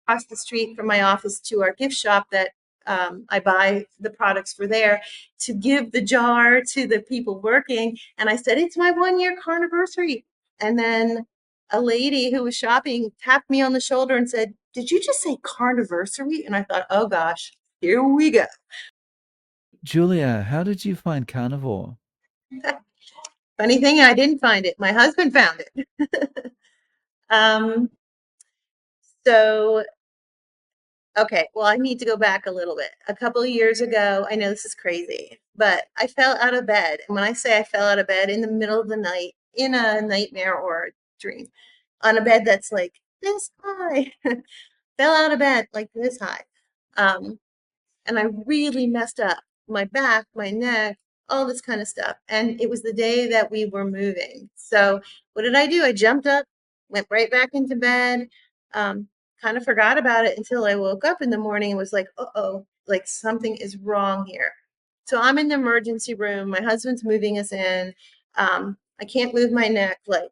across the street from my office to our gift shop that I buy the products for there to give the jar to the people working. And I said, it's my 1 year carniversary. And then a lady who was shopping tapped me on the shoulder and said, did you just say carniversary? And I thought, oh gosh, here we go. Julia, how did you find Carnivore? Funny thing, I didn't find it. My husband found it. um, so Okay, well, I need to go back a little bit. A couple of years ago, I know this is crazy, but I fell out of bed. And when I say I fell out of bed in the middle of the night, in a nightmare or a dream, on a bed that's like this high, fell out of bed like this high. Um, and I really messed up my back, my neck, all this kind of stuff. And it was the day that we were moving. So what did I do? I jumped up, went right back into bed, kind of forgot about it until I woke up in the morning and was like, uh-oh, like something is wrong here. So I'm in the emergency room. My husband's moving us in. I can't move my neck like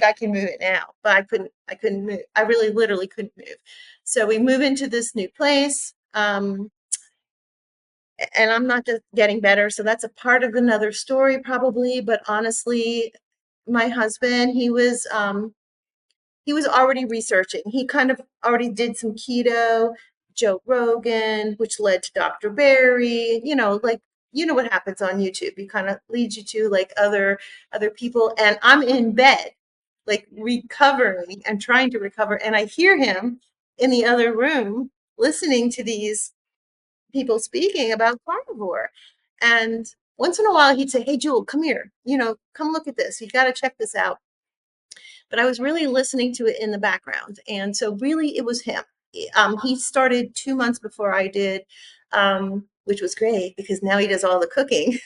I can move it now, but I couldn't move. I really literally couldn't move. So we move into this new place. And I'm not just getting better. So that's a part of another story, probably. But honestly, my husband, he was already researching. He kind of already did some keto, Joe Rogan, which led to Dr. Barry. Like what happens on YouTube. He kind of leads you to like other people. And I'm in bed, like recovering and trying to recover. And I hear him in the other room listening to these people speaking about carnivore. And once in a while, he'd say, hey, Jewel, come here, come look at this. You got to check this out. But I was really listening to it in the background. And so, really, it was him. He started 2 months before I did, which was great because now he does all the cooking.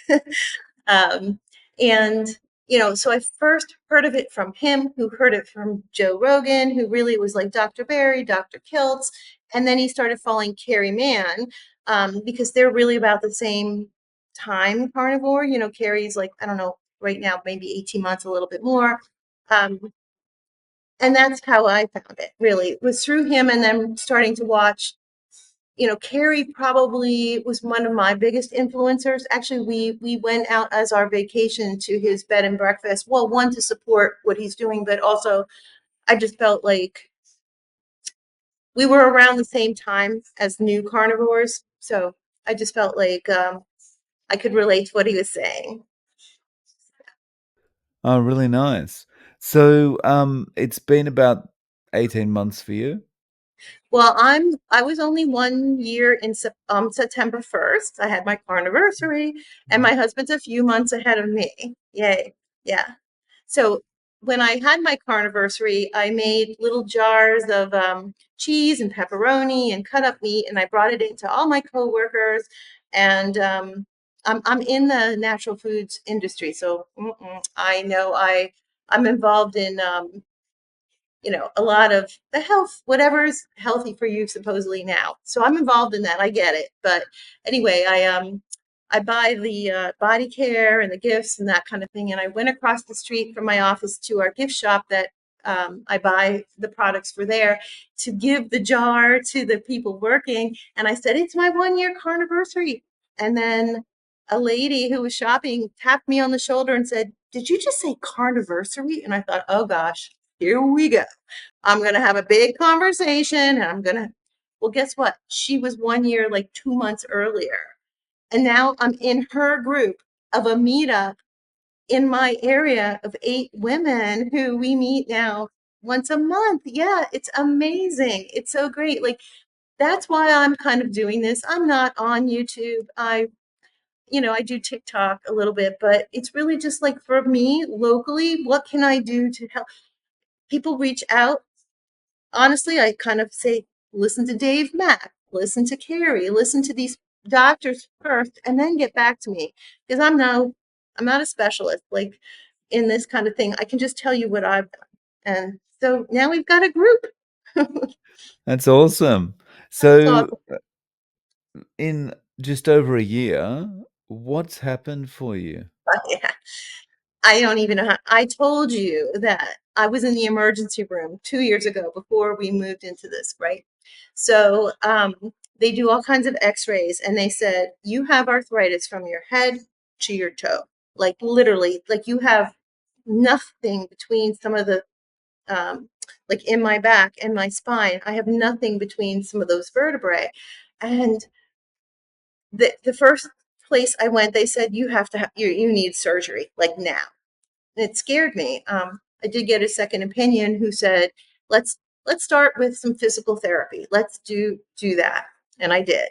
Um, and, so I first heard of it from him, who heard it from Joe Rogan, who really was like Dr. Barry, Dr. Kiltz. And then he started following Carrie Mann because they're really about the same time carnivore. Carrie's like, I don't know, right now, maybe 18 months, a little bit more. Um, and that's how I found it, really. It was through him and then starting to watch. Carrie probably was one of my biggest influencers. Actually, we went out as our vacation to his bed and breakfast. Well, one, to support what he's doing, but also I just felt like we were around the same time as new carnivores. So I just felt like I could relate to what he was saying. Oh, really nice. So, it's been about 18 months for you. Well, I was only 1 year in September 1st. I had my carniversary, and my husband's a few months ahead of me. Yay. Yeah. So when I had my carniversary, I made little jars of cheese and pepperoni and cut up meat, and I brought it into all my coworkers. And I'm in the natural foods industry, so I know I'm involved in a lot of the health, whatever is healthy for you supposedly now. So I'm involved in that. I get it. But anyway, I buy the body care and the gifts and that kind of thing. And I went across the street from my office to our gift shop that I buy the products for there to give the jar to the people working. And I said, it's my 1 year carniversary. And then a lady who was shopping tapped me on the shoulder and said, did you just say carniversary? And I thought, oh gosh, here we go. I'm going to have a big conversation and well, guess what? She was 1 year, like 2 months earlier. And now I'm in her group of a meetup in my area of 8 women who we meet now once a month. Yeah, it's amazing. It's so great. Like, that's why I'm kind of doing this. I'm not on YouTube. I do TikTok a little bit, but it's really just like for me locally, what can I do to help? People reach out. Honestly, I kind of say, listen to Dave Mack, listen to Carrie, listen to these doctors first, and then get back to me. Because I'm not a specialist like in this kind of thing. I can just tell you what I've done. And so now we've got a group. That's awesome. That's So, awesome. in just over a year, what's happened for you? Yeah. I don't even know how. I told you that I was in the emergency room 2 years ago before we moved into this, right? So they do all kinds of x-rays and they said, you have arthritis from your head to your toe. Like literally, like you have nothing between some of the, um, like in my back and my spine, I have nothing between some of those vertebrae. And the first place I went, they said, you have to have, you need surgery, like now. And it scared me. I did get a second opinion who said, let's let's start with some physical therapy. Let's do that. And I did.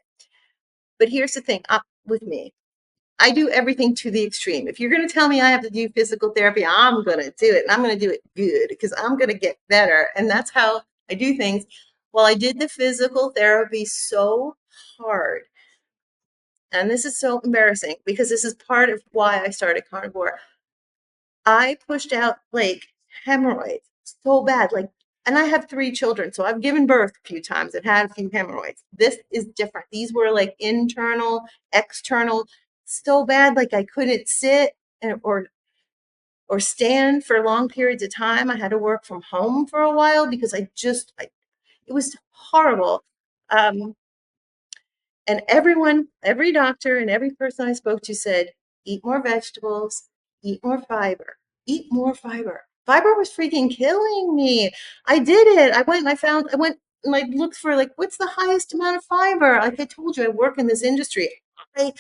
But here's the thing with me. I do everything to the extreme. If you're going to tell me I have to do physical therapy, I'm going to do it. And I'm going to do it good because I'm going to get better. And that's how I do things. Well, I did the physical therapy so hard. And this is so embarrassing because this is part of why I started Carnivore. I pushed out like hemorrhoids so bad. Like, and I have 3 children, so I've given birth a few times and had a few hemorrhoids. This is different. These were like internal, external, so bad like I couldn't sit or stand for long periods of time. I had to work from home for a while because it was horrible. Um, and everyone, every doctor and every person I spoke to said, eat more vegetables, eat more fiber, eat more fiber. Fiber was freaking killing me. I did it. I went and I looked for like, what's the highest amount of fiber? Like I told you, I work in this industry. I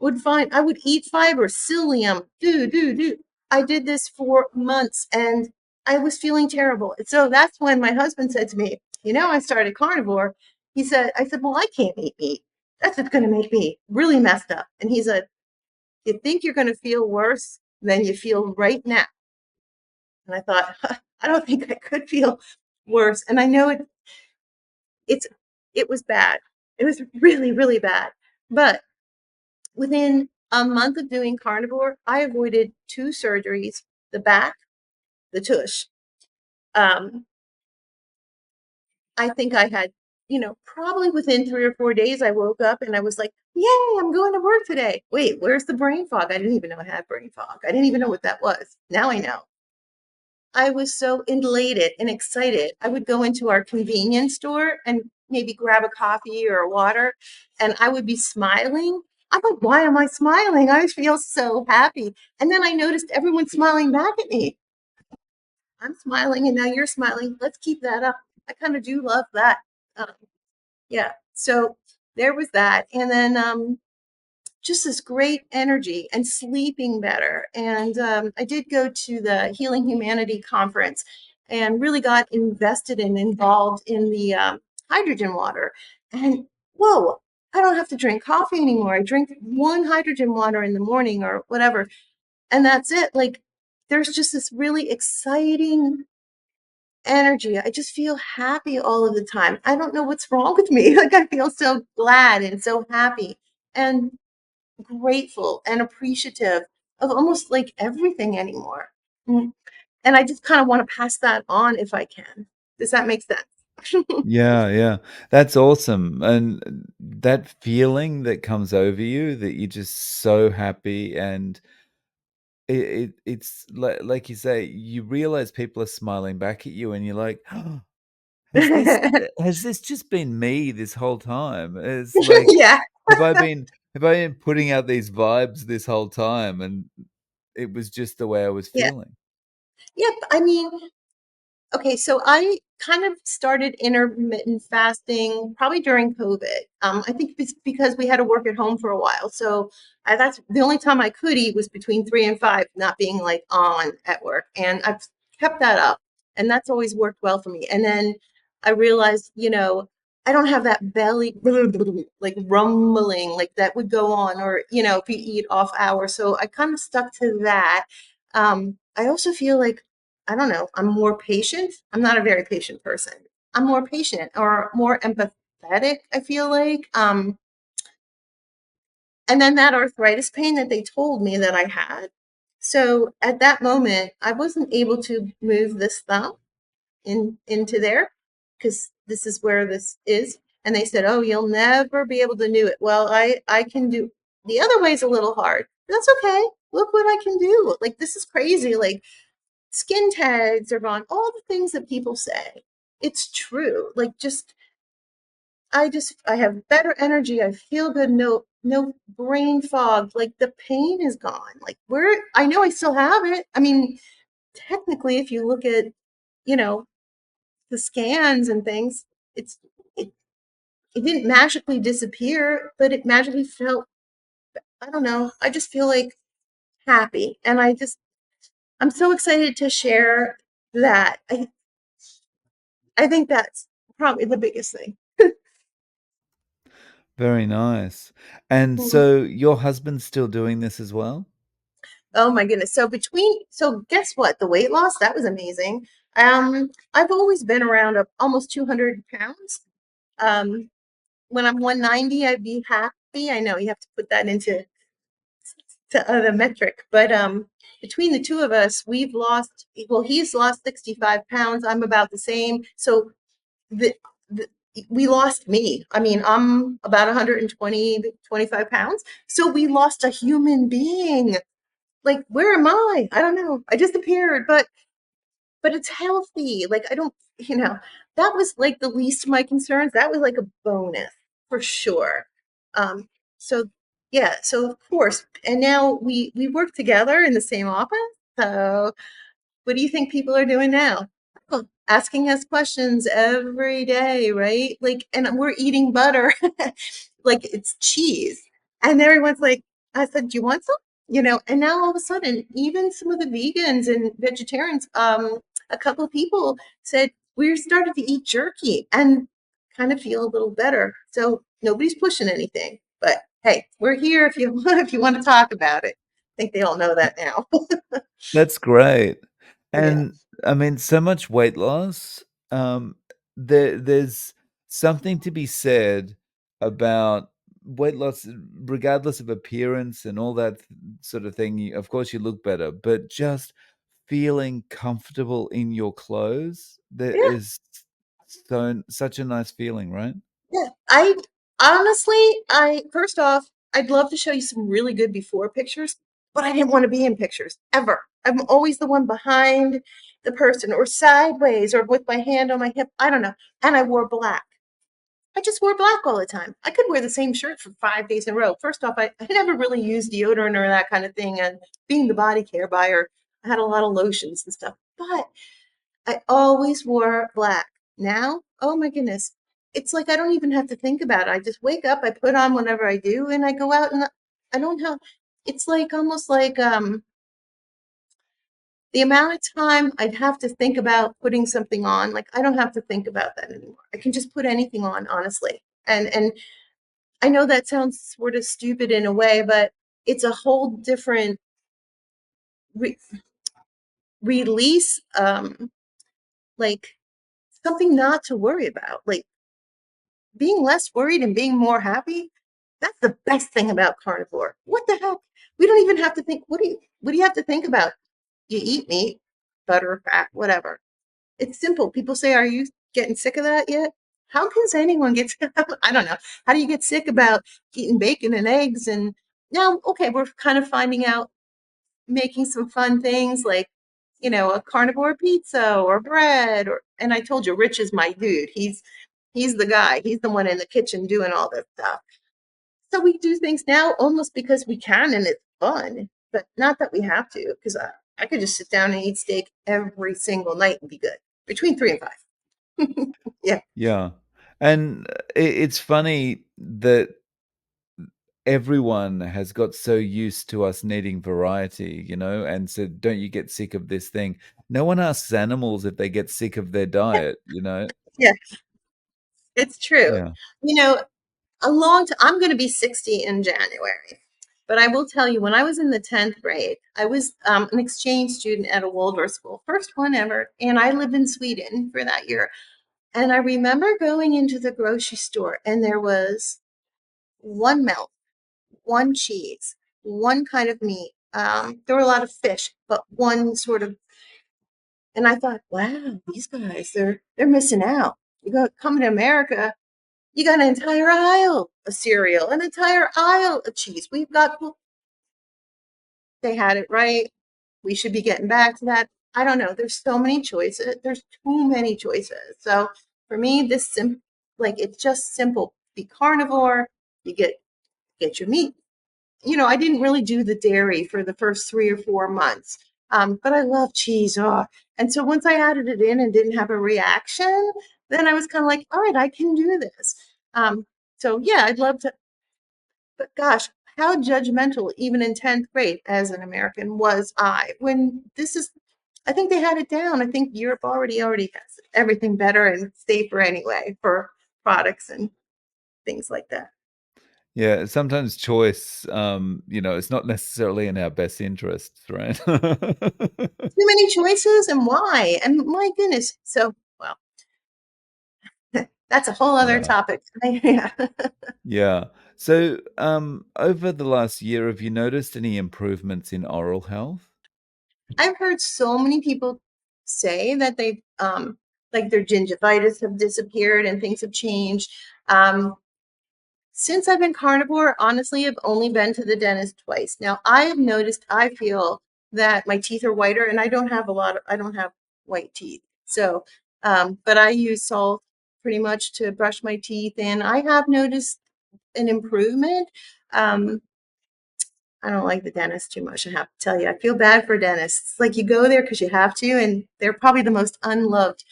I would eat fiber, psyllium, do. I did this for months and I was feeling terrible. And so that's when my husband said to me, I started carnivore. I said, well, I can't eat meat. That's what's going to make me really messed up. And he said, you think you're going to feel worse than you feel right now? And I thought, I don't think I could feel worse. And I know it's, it was bad. It was really, really bad. But within a month of doing carnivore, I avoided 2 surgeries, the back, the tush. Um, I think I had, probably within 3 or 4 days, I woke up and I was like, yay, I'm going to work today. Wait, where's the brain fog? I didn't even know I had brain fog. I didn't even know what that was. Now I know. I was so elated and excited. I would go into our convenience store and maybe grab a coffee or a water, and I would be smiling. I'm like, why am I smiling? I feel so happy. And then I noticed everyone smiling back at me. I'm smiling, and now you're smiling. Let's keep that up. I kind of do love that. Um, yeah. So there was that. And then just this great energy and sleeping better. And I did go to the Healing Humanity conference and really got invested and involved in the hydrogen water. And whoa, I don't have to drink coffee anymore. I drink one hydrogen water in the morning or whatever. And that's it. Like, there's just this really exciting energy. I just feel happy all of the time. I don't know what's wrong with me. Like, I feel so glad and so happy and grateful and appreciative of almost like everything anymore. Mm. And I just kind of want to pass that on if I can. Does that make sense? Yeah, yeah. That's awesome. And that feeling that comes over you that you're just so happy and it's like you say, you realize people are smiling back at you and you're like, "Oh, has this just been me this whole time?" It's like, Yeah. have I been putting out these vibes this whole time and it was just the way I was Yeah. feeling? Yep. I mean, okay, so I kind of started intermittent fasting probably during COVID. I think it's because we had to work at home for a while. So that's the only time I could eat was between 3 and 5, not being like on at work. And I've kept that up, and that's always worked well for me. And then I realized, I don't have that belly like rumbling like that would go on, or if you eat off hours. So I kind of stuck to that. I also feel like I don't know, I'm more patient. I'm not a very patient person. I'm more patient or more empathetic, I feel like. And then that arthritis pain that they told me that I had. So at that moment, I wasn't able to move this thumb into there because this is where this is. And they said, "Oh, you'll never be able to do it." Well, I can do the other way is a little hard. That's okay. Look what I can do. Like, this is crazy. Like, skin tags are gone, all the things that people say. It's true. Like, I have better energy. I feel good. No brain fog. Like, the pain is gone. Like, I know I still have it. I mean, technically, if you look at, you know, the scans and things, it's, it, it didn't magically disappear, but it magically felt, I don't know. I just feel like happy. And I'm so excited to share that. I think that's probably the biggest thing. Very nice. And Mhm. so your husband's still doing this as well? Oh my goodness. So guess what? The weight loss, that was amazing. I've always been around almost 200 pounds. Um, when I'm 190, I'd be happy. I know you have to put that into the metric, but between the two of us, well, he's lost 65 pounds. I'm about the same. So the, the we lost me. I mean, I'm about 120, 25 pounds. So we lost a human being. Like, where am I? I don't know. I disappeared, but it's healthy. Like, I don't, that was like the least of my concerns. That was like a bonus for sure. Um, so yeah, so of course, and now we work together in the same office. So what do you think people are doing now? Well, asking us questions every day, right? Like, and we're eating butter like it's cheese. And everyone's like, I said, do you want some? And now all of a sudden, even some of the vegans and vegetarians, a couple of people said, we're starting to eat jerky and kind of feel a little better. So nobody's pushing anything. But hey, we're here if you if you want to talk about it. I think they all know that now. That's great. Yeah. And I mean, so much weight loss. Um, there's something to be said about weight loss, regardless of appearance and all that sort of thing. Of course, you look better, but just feeling comfortable in your clothes, that Yeah. is such a nice feeling, right? Yeah, I honestly, I first off, I'd love to show you some really good before pictures, but I didn't want to be in pictures ever. I'm always the one behind the person or sideways or with my hand on my hip. I don't know. And I wore black. I just wore black all the time. I could wear the same shirt for 5 days in a row. First off, I never really used deodorant or that kind of thing. And being the body care buyer, I had a lot of lotions and stuff. But I always wore black. Now, oh my goodness, it's like I don't even have to think about it. I just wake up, I put on whatever I do, and I go out and I don't have. It's like almost like the amount of time I'd have to think about putting something on. Like I don't have to think about that anymore. I can just put anything on, honestly. And I know that sounds sort of stupid in a way, but it's a whole different re- release. Like something not to worry about. Like being less worried and being more happy, that's the best thing about carnivore. What the heck? We don't even have to think. What do you have to think about? You eat meat, butter, fat, whatever. It's simple. People say, "Are you getting sick of that yet?" How can anyone get sick? I don't know. How do you get sick about eating bacon and eggs? And now, okay, we're kind of finding out, making some fun things like, a carnivore pizza or bread. And I told you, Rich is my dude. He's the guy. He's the one in the kitchen doing all this stuff. So we do things now almost because we can and it's fun, but not that we have to, because I could just sit down and eat steak every single night and be good between 3 and 5. Yeah. Yeah. And it's funny that everyone has got so used to us needing variety, and so don't you get sick of this thing? No one asks animals if they get sick of their diet? Yeah, it's true. Yeah. You know, I'm going to be 60 in January. But I will tell you, when I was in the 10th grade, I was an exchange student at a Waldorf school, first one ever. And I lived in Sweden for that year. And I remember going into the grocery store, and there was one milk, one cheese, one kind of meat. There were a lot of fish, but one sort of. And I thought, wow, these guys, they're missing out. You go coming to America, you got an entire aisle of cereal, an entire aisle of cheese. We've got they had it right. We should be getting back to that. I don't know. There's so many choices. There's too many choices. So for me, like it's just simple. Be carnivore. You get your meat. I didn't really do the dairy for the first 3 or 4 months, but I love cheese. Oh. And so once I added it in and didn't have a reaction, then I was kind of like, all right, I can do this. So yeah, I'd love to, but gosh, how judgmental, even in 10th grade as an American, was I when I think they had it down. I think Europe already has everything better and safer anyway for products and things like that. Yeah, sometimes choice, it's not necessarily in our best interests, right? Too many choices and why? And my goodness. So, well, that's a whole other Yeah. topic. Yeah. Yeah. So, over the last year, have you noticed any improvements in oral health? I've heard so many people say that like their gingivitis have disappeared and things have changed. Um, Since I've been carnivore, honestly, I've only been to the dentist twice. Now, I have noticed, I feel that my teeth are whiter, and I don't have white teeth. So, but I use salt pretty much to brush my teeth, and I have noticed an improvement. Um, I don't like the dentist too much, I have to tell you. I feel bad for dentists. It's like you go there because you have to, and they're probably the most unloved.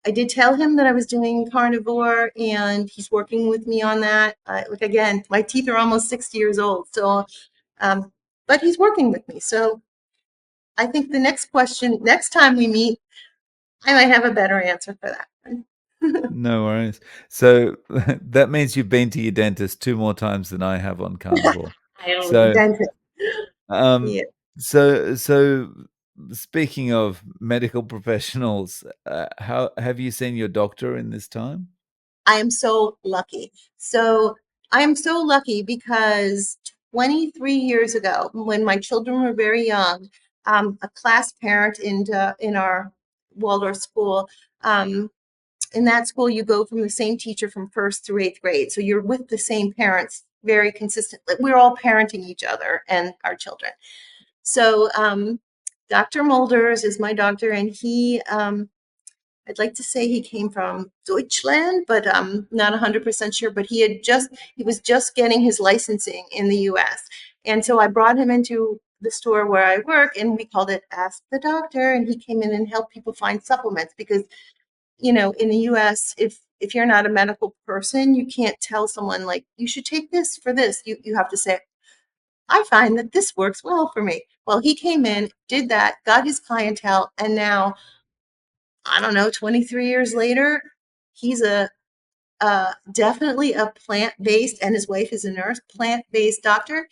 I did tell him that I was doing carnivore, and he's working with me on that. Like again, my teeth are almost 60 years old, so um, but he's working with me. So I think the next time we meet, I might have a better answer for that one. No worries. So that means you've been to your dentist 2 more times than I have on Carnivore. I don't So, dentist. um, Yeah. so speaking of medical professionals, how have you seen your doctor in this time? I am so lucky. So I am so lucky because 23 years ago, when my children were very young, a class parent in our Waldorf school, in that school, you go from the same teacher from first through eighth grade. So you're with the same parents very consistently. We're all parenting each other and our children. So Dr. Mulders is my doctor, and I'd like to say he came from Deutschland, but I'm not 100% sure. But he was just getting his licensing in the US. And so I brought him into the store where I work, and we called it Ask the Doctor. And he came in and helped people find supplements because, in the US, if you're not a medical person, you can't tell someone like, you should take this for this. You have to say, I find that this works well for me. Well, he came in, did that, got his clientele, and now I don't know, 23 years later, he's a definitely a plant-based, and his wife is a nurse, plant-based doctor.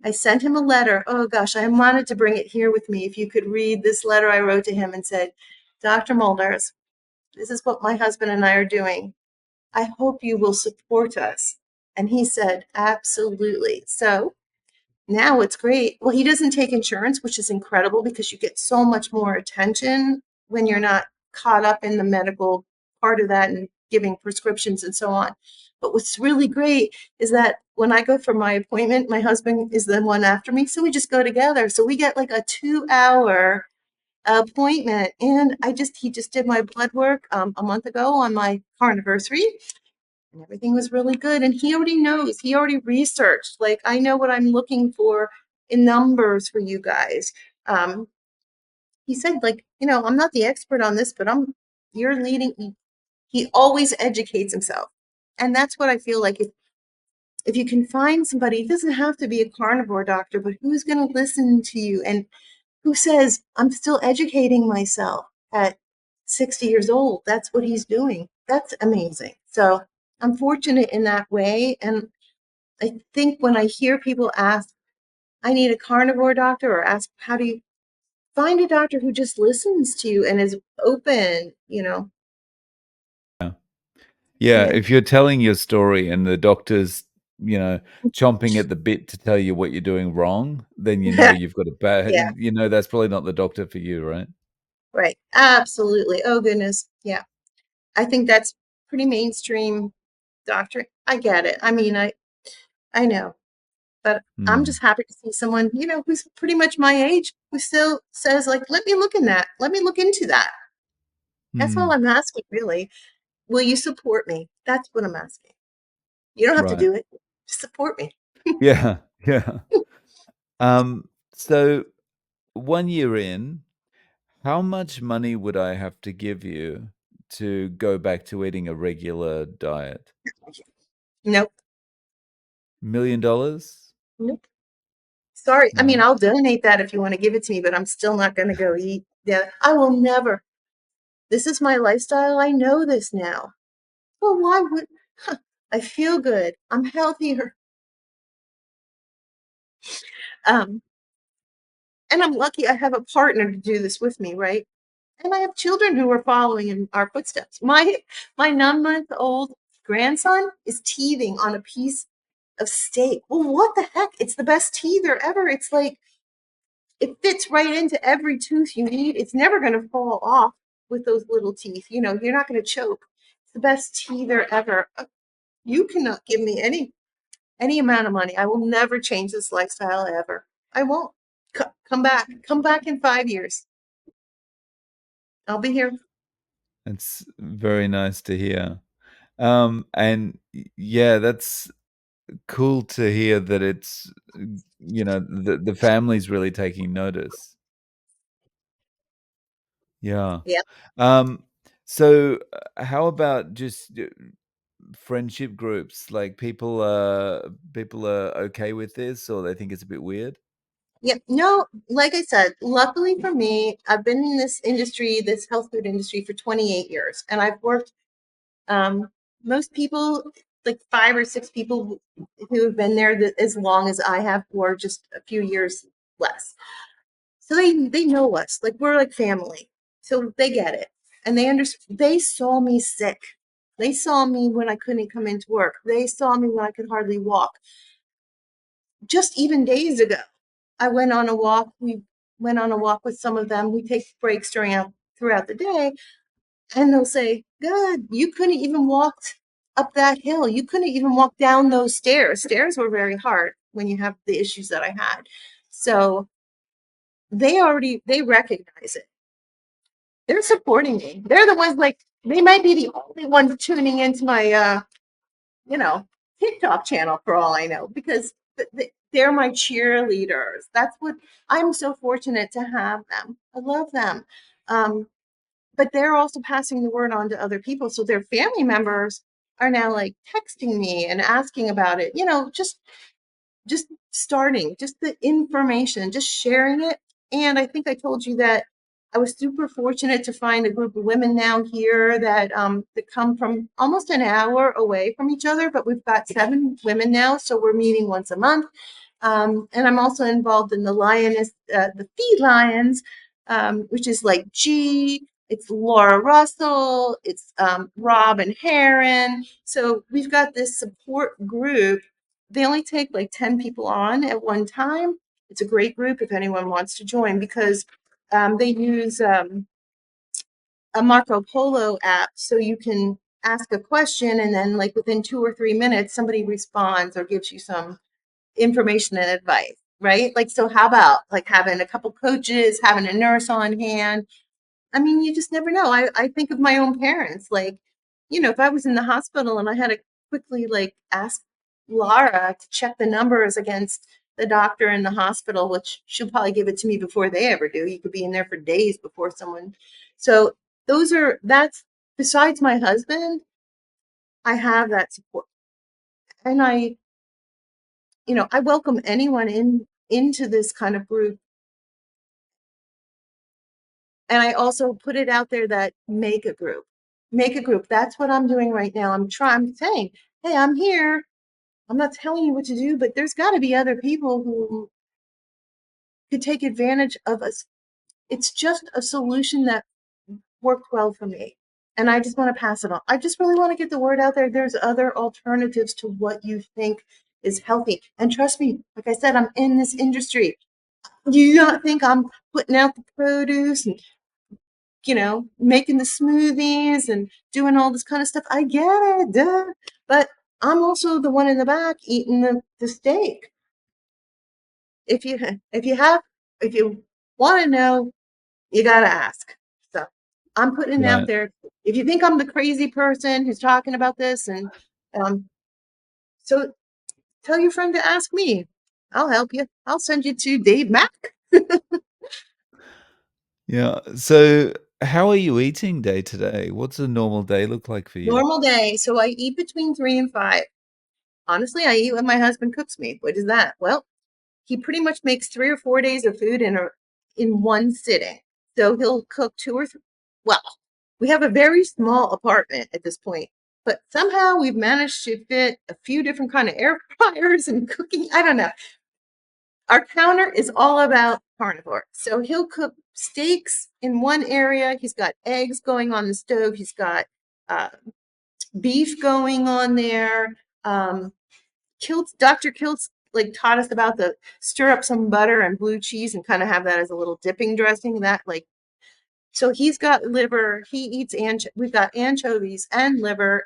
I sent him a letter. Oh gosh, I wanted to bring it here with me. If you could read this letter I wrote to him and said, Dr. Mulders, this is what my husband and I are doing. I hope you will support us. And he said, absolutely. So now it's great. Well, he doesn't take insurance, which is incredible because you get so much more attention when you're not caught up in the medical part of that and giving prescriptions and so on. But what's really great is that when I go for my appointment, my husband is the one after me. So we just go together. So we get like a 2 hour appointment. And he just did my blood work a month ago on my carniversary, and everything was really good. And he already knows, he already researched. Like, I know what I'm looking for in numbers for you guys. Um, he said, like, I'm not the expert on this, but you're leading. He always educates himself. And that's what I feel like. If you can find somebody, it doesn't have to be a carnivore doctor, but who's going to listen to you and who says, I'm still educating myself at 60 years old. That's what he's doing. That's amazing. So I'm fortunate in that way. And I think when I hear people ask, I need a carnivore doctor, or ask, how do you find a doctor who just listens to you and is open? Yeah. Yeah, Yeah. if you're telling your story and the doctor's, you know, chomping at the bit to tell you what you're doing wrong, then you've got a bad Yeah. that's probably not the doctor for you, right? Right. Absolutely. Oh, goodness. Yeah. I think that's pretty mainstream doctor. I get it. I mean, I know. But I'm Mm, just happy to see someone, who's pretty much my age, who still says, like, let me look in that. Let me look into that. That's all mm, I'm asking, really. Will you support me? That's what I'm asking. You don't have to right. do it. Just support me. Yeah, yeah. So 1 year in, how much money would I have to give you to go back to eating a regular diet? Nope. $1 million? Nope. Sorry. I mean, No. I'll donate that if you want to give it to me, but I'm still not going to go eat. Yeah. I will never. This is my lifestyle. I know this now. Well, why would I feel good? I'm healthier. Um, and I'm lucky I have a partner to do this with me, right? And I have children who are following in our footsteps. My 9-month-old grandson is teething on a piece of steak. Well, what the heck? It's the best teether ever. It's like it fits right into every tooth you need. It's never going to fall off with those little teeth. You're not going to choke. It's the best teether ever. You cannot give me any amount of money. I will never change this lifestyle ever. I won't. Come back. Come back in 5 years. I'll be here. It's very nice to hear. And yeah, that's cool to hear that it's, the family's really taking notice. Yeah. Yeah. Um, so how about just friendship groups? Like people are okay with this, or they think it's a bit weird? Yeah, no, like I said, luckily for me, I've been in this industry, this health food industry for 28 years, and I've worked um, most people, like 5 or 6 people who have been there as long as I have, or just a few years less. So they know us, like we're like family. So they get it, and they understand. They saw me sick. They saw me when I couldn't come into work. They saw me when I could hardly walk. Just even days ago, I went on a walk. We went on a walk with some of them. We take breaks throughout the day, and they'll say, "God, you couldn't even walk up that hill. You couldn't even walk down those stairs. Stairs were very hard when you have the issues that I had." So they recognize it. They're supporting me. They're the ones, like, they might be the only ones tuning into my you know, TikTok channel for all I know, because they're my cheerleaders. That's what I'm so fortunate to have them. I love them. Um, but they're also passing the word on to other people. So their family members are now like texting me and asking about it, just starting, just the information, just sharing it. And I think I told you that I was super fortunate to find a group of women now here that come from almost an hour away from each other, but we've got 7 women now, so we're meeting once a month. And I'm also involved in the Feed Lions, which is like it's Laura Russell, it's Rob and Heron. So we've got this support group. They only take like 10 people on at one time. It's a great group if anyone wants to join, because they use a Marco Polo app, so you can ask a question and then, like, within 2 or 3 minutes somebody responds or gives you some information and advice, right? Like, so how about like having a couple coaches, having a nurse on hand? I mean, you just never know. I think of my own parents. Like, if I was in the hospital and I had to quickly, like, ask Laura to check the numbers against the doctor in the hospital, which she'll probably give it to me before they ever do. You could be in there for days before someone. So that's besides my husband, I have that support. And I welcome anyone into this kind of group. And I also put it out there that make a group. Make a group. That's what I'm doing right now. I'm saying, hey, I'm here. I'm not telling you what to do, but there's got to be other people who could take advantage of us. It's just a solution that worked well for me. And I just want to pass it on. I just really want to get the word out there. There's other alternatives to what you think is healthy. And trust me, like I said, I'm in this industry. You don't think I'm putting out the produce and making the smoothies and doing all this kind of stuff. I get it, duh. But I'm also the one in the back eating the steak. if you if you have if you want to know, you gotta ask. So I'm putting it out Right. there. If you think I'm the crazy person who's talking about this, and um, so tell your friend to ask me. I'll help you. I'll send you to Dave Mack. Yeah. So, how are you eating day to day? What's a normal day look like for you? Normal day. So I eat between 3 and 5. Honestly, I eat what my husband cooks me. What is that? Well, he pretty much makes 3 or 4 days of food in one sitting. So he'll cook two or three. Well, we have a very small apartment at this point, but somehow we've managed to fit a few different kind of air fryers and cooking. I don't know. Our counter is all about carnivore. So he'll cook steaks in one area. He's got eggs going on the stove. He's got uh, beef going on there. Um, Dr. Kiltz like taught us about the stir up some butter and blue cheese and kind of have that as a little dipping dressing. That like so he's got liver. He eats we've got anchovies and liver.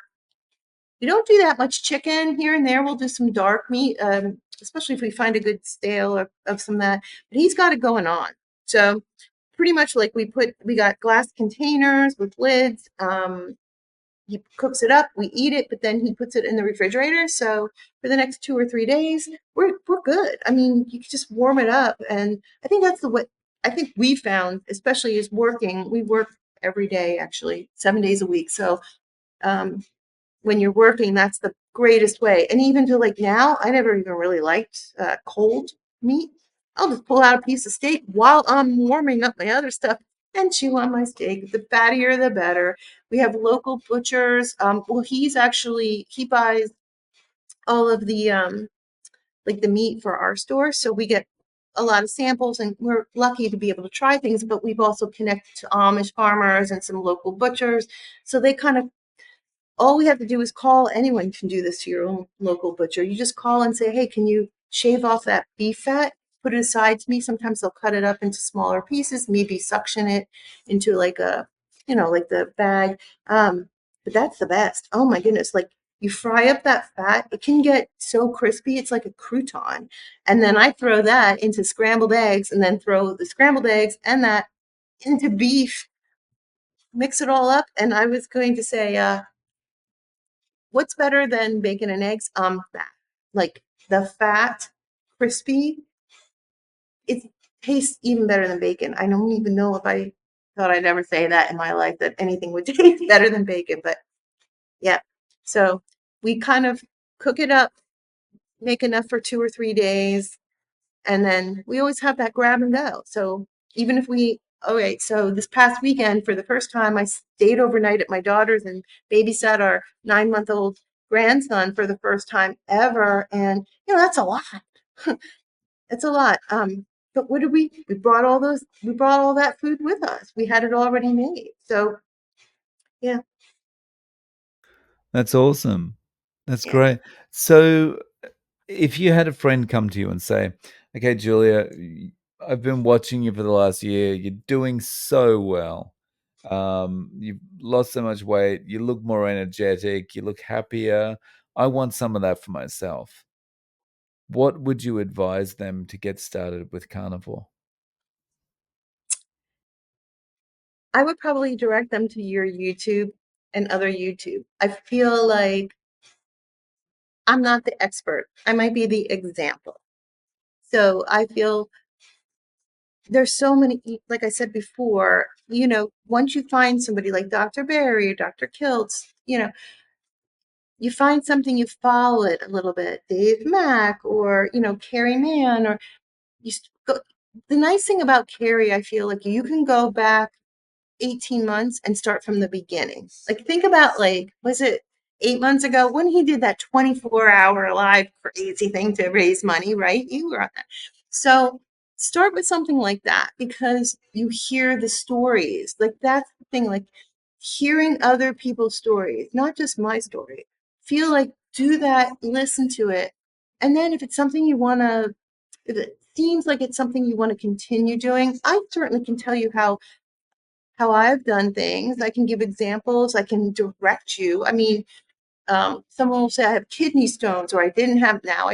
We don't do that much chicken here and there. We'll do some dark meat, especially if we find a good stale of some of that. But he's got it going on. So pretty much like we got glass containers with lids. He cooks it up, we eat it, but then he puts it in the refrigerator. So for the next 2 or 3 days, we're good. I mean, you can just warm it up, and I think that's the what I think we found, especially is working. We work every day, actually, 7 days a week. So um, when you're working, that's the greatest way. And even to like now, I never even really liked cold meat. I'll just pull out a piece of steak while I'm warming up my other stuff and chew on my steak. The fattier, the better. We have local butchers. Well, he buys all of the like the meat for our store, so we get a lot of samples, and we're lucky to be able to try things. But we've also connected to Amish farmers and some local butchers, so they kind of all we have to do is call. Anyone can do this to your own local butcher. You just call and say, hey, can you shave off that beef fat? Put it aside to me. Sometimes they'll cut it up into smaller pieces, maybe suction it into like like the bag. But that's the best. Oh my goodness. Like you fry up that fat, it can get so crispy. It's like a crouton. And then I throw that into scrambled eggs and then throw the scrambled eggs and that into beef, mix it all up. And I was going to say, what's better than bacon and eggs? Fat. Like the fat, crispy. It tastes even better than bacon. I don't even know if I thought I'd ever say that in my life that anything would taste better than bacon, but yeah. So we kind of cook it up, make enough for 2 or 3 days, and then we always have that grab and go. So even if okay, so this past weekend, for the first time, I stayed overnight at my daughter's and babysat our 9-month-old grandson for the first time ever. And, that's a lot. It's a lot. But what did we brought all that food with us. We had it already made. So, yeah, That's awesome. That's yeah. great. So, if you had a friend come to you and say, "Okay, Julia, I've been watching you for the last year. You're doing so well. You've lost so much weight. You look more energetic. You look happier. I want some of that for myself." What would you advise them to get started with carnivore? I would probably direct them to your YouTube and other YouTube. I feel like I'm not the expert. I might be the example. So I feel there's so many, like I said before, once you find somebody like Dr. Barry or Dr. Kiltz, you find something, you follow it a little bit, Dave Mack or, Carrie Mann, or you go. The nice thing about Carrie, I feel like you can go back 18 months and start from the beginning. Like think about like, was it 8 months ago when he did that 24-hour live crazy thing to raise money, right? You were on that. So start with something like that because you hear the stories. Like that's the thing, like hearing other people's stories, not just my story. Feel like do that, listen to it. And then if it's something you want to, if it seems like it's something you want to continue doing, I certainly can tell you how I've done things. I can give examples. I can direct you. I mean, someone will say I have kidney stones or I didn't have now.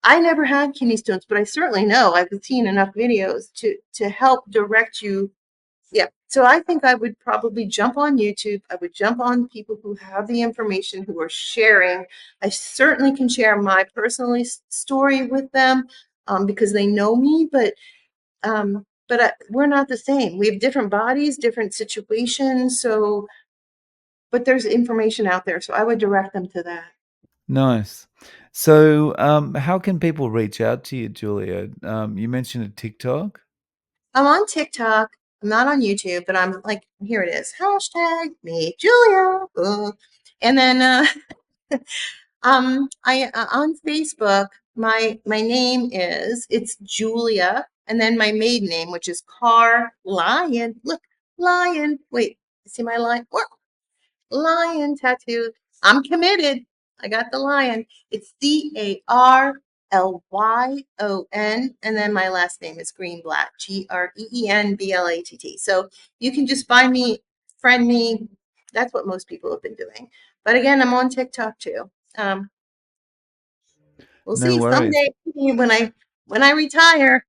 I never had kidney stones, but I certainly know I've seen enough videos to help direct you. Yeah. So I think I would probably jump on YouTube. I would jump on people who have the information, who are sharing. I certainly can share my personal story with them, because they know me, we're not the same. We have different bodies, different situations. So, but there's information out there. So I would direct them to that. Nice. So, how can people reach out to you, Julia? You mentioned a TikTok. I'm on TikTok. I'm not on YouTube, but I'm like, here it is. Hashtag me, Julia. And then I on Facebook, my name is it's Julia, and then my maiden name, which is Car Lion. Look, lion. Wait, see my lion? What? Lion tattoo. I'm committed. I got the lion. It's Carlyon, and then my last name is Greenblatt, Greenblatt. So you can just find me, friend me. That's what most people have been doing. But again, I'm on TikTok too. Um, we'll No see worries. someday when I retire,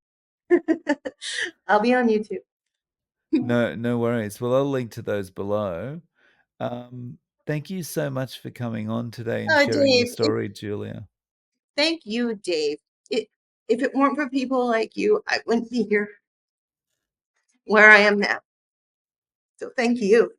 I'll be on YouTube. No worries. Well, I'll link to those below. Thank you so much for coming on today and Oh, sharing your Dave, story, Julia. thank you, Dave. It, if it weren't for people like you, I wouldn't be here where I am now. So thank you.